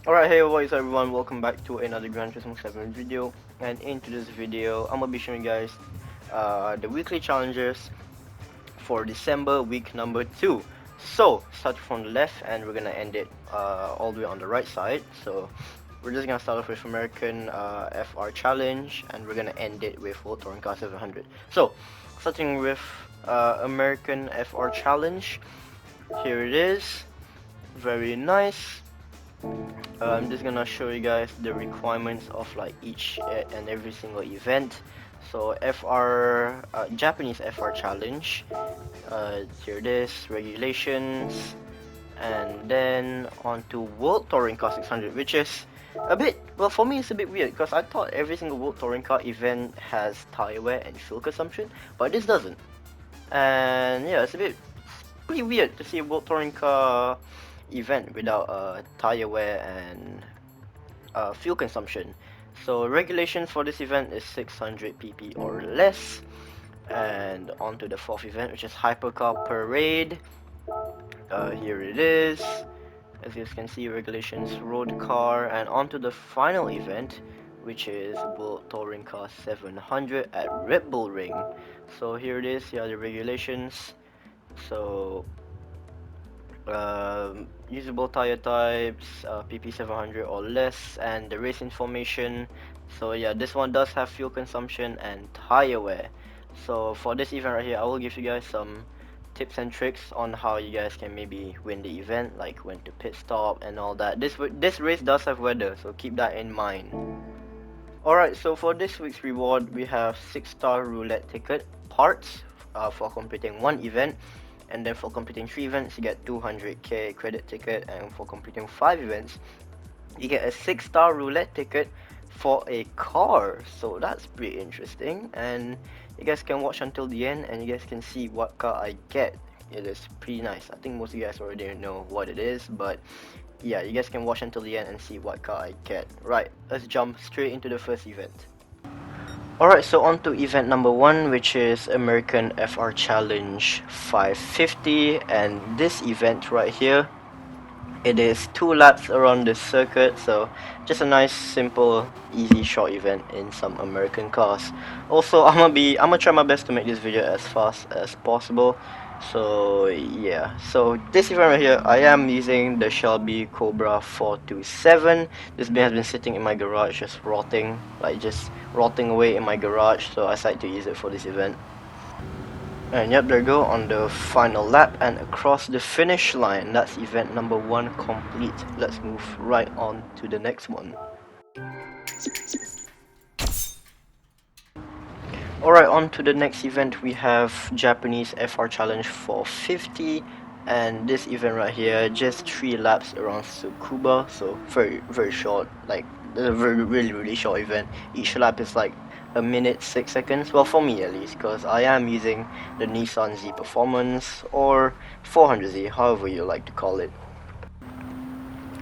Alright, hey, what is up everyone, welcome back to another Gran Turismo 7 video. And into this video, I'm gonna be showing you guys the weekly challenges for December week number 2. So, start from the left and we're gonna end it all the way on the right side. So, we're just gonna start off with American FR Challenge and we're gonna end it with World Touring Car 700. So, starting with American FR Challenge, here it is, very nice. I'm just gonna show you guys the requirements of like each and every single event. So Japanese FR challenge, here it is, regulations, and then on to World Touring Car 600, which is a bit, well, for me it's a bit weird because I thought every single World Touring Car event has tire wear and fuel consumption, but this doesn't. And yeah, it's a bit pretty weird to see a World Touring Car event without tire wear and fuel consumption. So regulation for this event is 600 pp or less. And on to the fourth event, which is Hypercar Parade. Here it is. As you can see, regulations road car. And on to the final event, which is World Touring Car 700 at Red Bull Ring. So here it is, here are the regulations. So usable tire types, PP700 or less, and the race information. So yeah, this one does have fuel consumption and tire wear. So for this event right here, I will give you guys some tips and tricks on how you guys can maybe win the event, like when to pit stop and all that. This race does have weather, so keep that in mind. Alright, so for this week's reward, we have 6-star roulette ticket parts for completing one event. And then for completing 3 events, you get 200k credit ticket, and for completing 5 events, you get a 6-star roulette ticket for a car. So that's pretty interesting, and you guys can watch until the end and you guys can see what car I get. It is pretty nice. I think most of you guys already know what it is, but yeah, you guys can watch until the end and see what car I get. Right, let's jump straight into the first event. Alright, so on to event number 1, which is American FR Challenge 550, and this event right here, it is 2 laps around the circuit, so just a nice, simple, easy, short event in some American cars. Also, I'm gonna try my best to make this video as fast as possible. So yeah, so this event right here, I am using the Shelby Cobra 427. This bin has been sitting in my garage just rotting away in my garage, so I decided to use it for this event. And yep, there we go, on the final lap and across the finish line. That's event number 1 complete. Let's move right on to the next one. Alright, on to the next event, we have Japanese FR Challenge 450, and this event right here, just 3 laps around Tsukuba, so very short, like a really short event. Each lap is like a minute 6 seconds, well, for me at least, because I am using the Nissan Z Performance or 400Z, however you like to call it.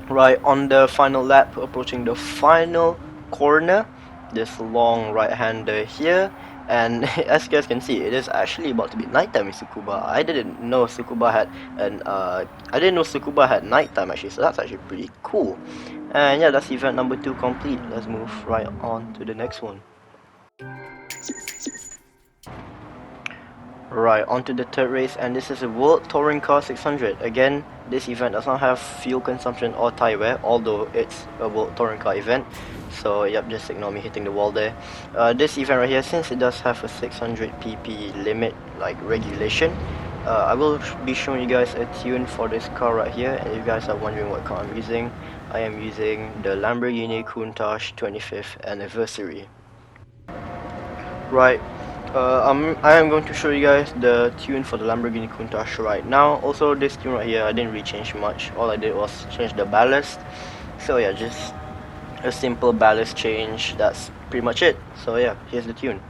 Right, on the final lap, approaching the final corner, this long right-hander here, and as you guys can see, it is actually about to be nighttime in Tsukuba. I didn't know Tsukuba had nighttime actually, so that's actually pretty cool. And yeah, that's event number 2 complete. Let's move right on to the next one. Right, on to the third race, and this is a World Touring Car 600. Again, this event does not have fuel consumption or tire wear, although it's a World Touring Car event. So yep, just ignore me hitting the wall there. This event right here, since it does have a 600 pp limit, like regulation, I will be showing you guys a tune for this car right here. And if you guys are wondering what car I'm using, I am using the Lamborghini Countach 25th anniversary. Right, I am going to show you guys the tune for the Lamborghini Countach right now. Also, this tune right here, I didn't really change much. All I did was change the ballast. So yeah, just a simple ballast change. That's pretty much it. So yeah, here's the tune.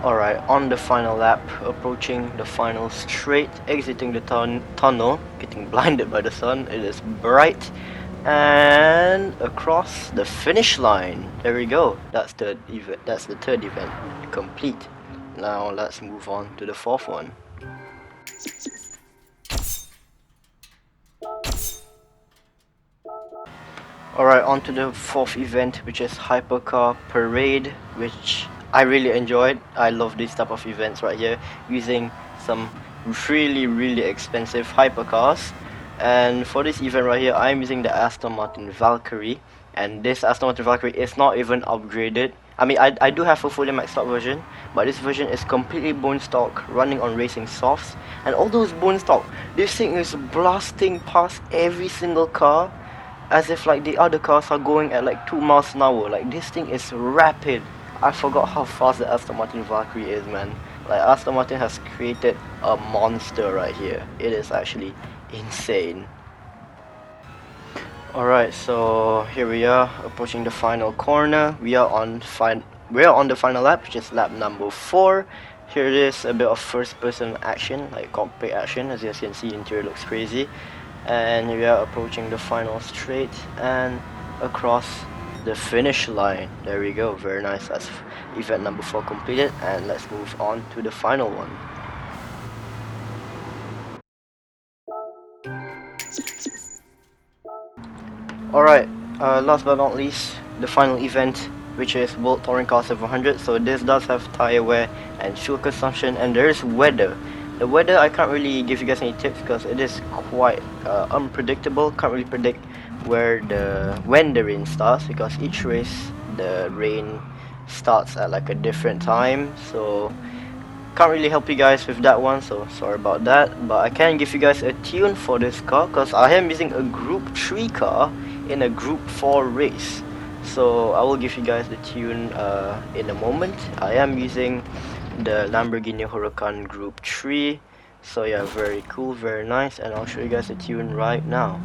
Alright, on the final lap, approaching the final straight, exiting the tunnel, getting blinded by the sun. It is bright, and across the finish line. There we go. That's the event. That's the third event complete. Now let's move on to the fourth one. Alright, on to the fourth event, which is Hypercar Parade, which I really enjoyed. I love this type of events right here, using some really expensive hypercars. And for this event right here, I'm using the Aston Martin Valkyrie, and this Aston Martin Valkyrie is not even upgraded. I mean, I do have a fully maxed out version, but this version is completely bone stock, running on racing softs. And all those bone stock, this thing is blasting past every single car as if like the other cars are going at like 2 miles an hour. Like, this thing is rapid. I forgot how fast the Aston Martin Valkyrie is, man. Like, Aston Martin has created a monster right here. It is actually insane. Alright, so here we are approaching the final corner. We are on the final lap, which is lap number 4. Here it is, a bit of first person action, like cockpit action. As you guys can see, interior looks crazy. And we are approaching the final straight and across the finish line. There we go, very nice. That's event number 4 completed, and let's move on to the final one. Alright, last but not least, the final event, which is World Touring Car 700. So this does have tire wear and fuel consumption, and there is weather. The weather, I can't really give you guys any tips because it is quite unpredictable. Can't really predict when the rain starts, because each race the rain starts at like a different time. So can't really help you guys with that one, so sorry about that. But I can give you guys a tune for this car, because I am using a Group 3 car in a Group 4 race. So I will give you guys the tune in a moment. I am using the Lamborghini Huracan Group 3. So yeah, very cool, very nice, and I'll show you guys the tune right now.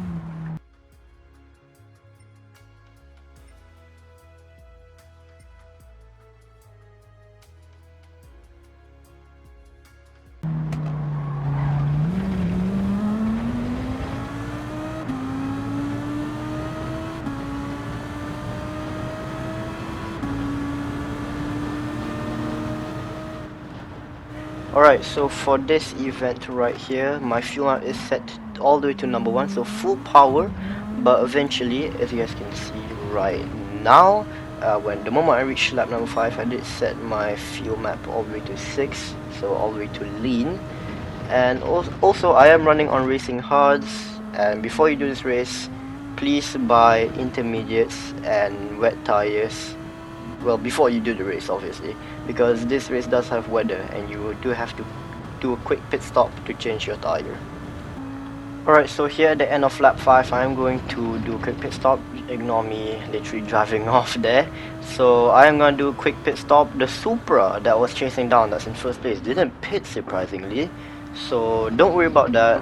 Alright, so for this event right here, my fuel amount is set all the way to number 1, so full power. But eventually, as you guys can see right now, when the moment I reached lap number 5, I did set my fuel map all the way to 6, so all the way to lean. And also I am running on racing hards, and before you do this race, please buy intermediates and wet tires. Well, before you do the race, obviously, because this race does have weather and you do have to do a quick pit stop to change your tire. Alright, so here at the end of lap 5, I'm going to do a quick pit stop. Ignore me literally driving off there. So I am going to do a quick pit stop. The Supra that was chasing down, that's in first place, didn't pit, surprisingly. So don't worry about that.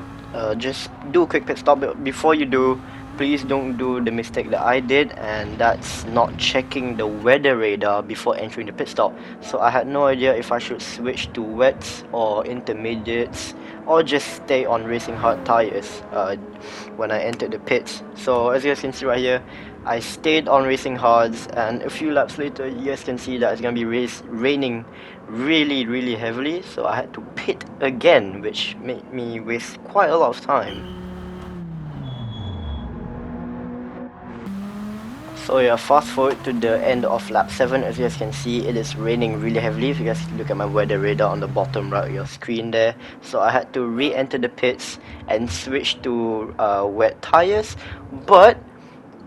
Just do a quick pit stop. But before you do, please don't do the mistake that I did, and that's not checking the weather radar before entering the pit stop. So I had no idea if I should switch to wets or intermediates, or just stay on racing hard tires when I entered the pits. So as you guys can see right here, I stayed on racing hards, and a few laps later you guys can see that it's gonna be raining really heavily. So I had to pit again, which made me waste quite a lot of time. So yeah, fast forward to the end of lap 7. As you guys can see, it is raining really heavily. If you guys look at my weather radar on the bottom right of your screen there. So I had to re-enter the pits and switch to wet tires. But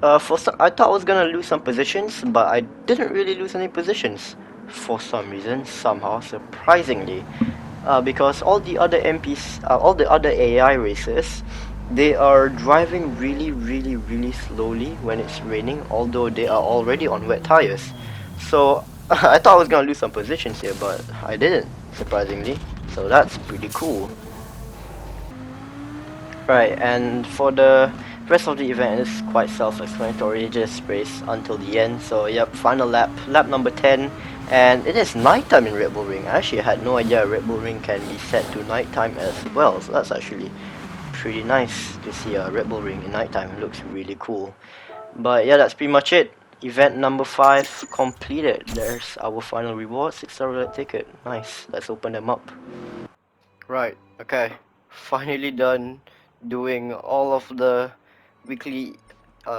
I thought I was gonna lose some positions, but I didn't really lose any positions for some reason, somehow, surprisingly. Because all the other all the other AI racers, they are driving really slowly when it's raining, although they are already on wet tires. So I thought I was gonna lose some positions here, but I didn't, surprisingly. So that's pretty cool. Right, and for the rest of the event, it's quite self-explanatory. Just race until the end. So yep, final lap number 10, and it is nighttime in Red Bull Ring. I actually had no idea Red Bull Ring can be set to nighttime as well, so that's actually pretty nice to see a Red Bull ring in nighttime. It looks really cool. But yeah, that's pretty much it. Event number 5 completed. There's our final reward, 6-star roulette ticket. Nice. Let's open them up. Right, okay. Finally done doing all of the weekly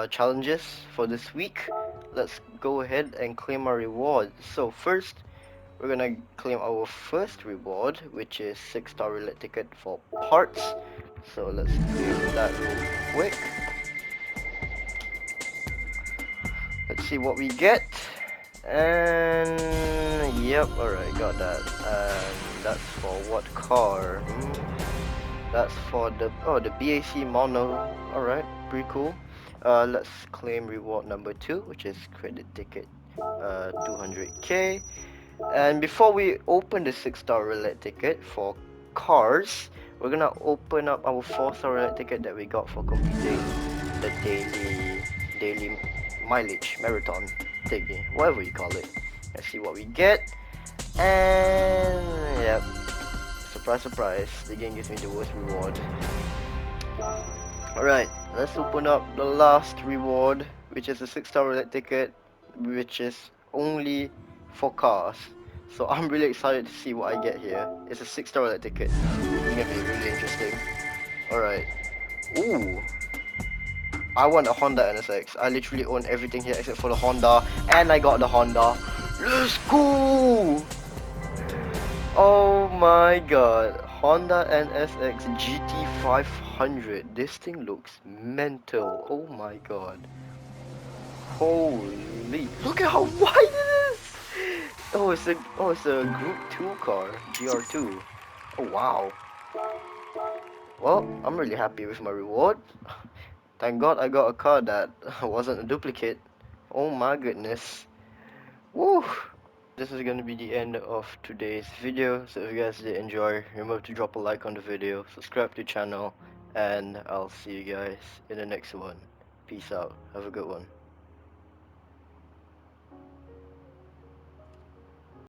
challenges for this week. Let's go ahead and claim our reward. So first, we're gonna claim our first reward, which is 6-star roulette ticket for parts. So let's claim that real quick. Let's see what we get. And yep, alright, got that. And that's for what car? That's for the the BAC mono. Alright, pretty cool. Let's claim reward number 2, which is credit ticket 200k. And before we open the 6-star roulette ticket for cars, we're gonna open up our 4-star roulette ticket that we got for completing the daily mileage marathon thingy, whatever you call it. Let's see what we get. And yep, surprise surprise, the game gives me the worst reward. Alright, let's open up the last reward, which is a 6-star roulette ticket, which is only for cars. So I'm really excited to see what I get here. It's a 6-star roulette ticket. It's gonna be really interesting. Alright. Ooh. I want a Honda NSX. I literally own everything here except for the Honda, and I got the Honda. Let's go! Oh my god. Honda NSX GT 500. This thing looks mental. Oh my god. Holy. Look at how wide it is! It's a Group 2 car. GR2. Oh wow. Well, I'm really happy with my reward. Thank God I got a car that wasn't a duplicate. Oh my goodness. Woo! This is gonna be the end of today's video. So if you guys did enjoy, remember to drop a like on the video, subscribe to the channel, and I'll see you guys in the next one. Peace out. Have a good one.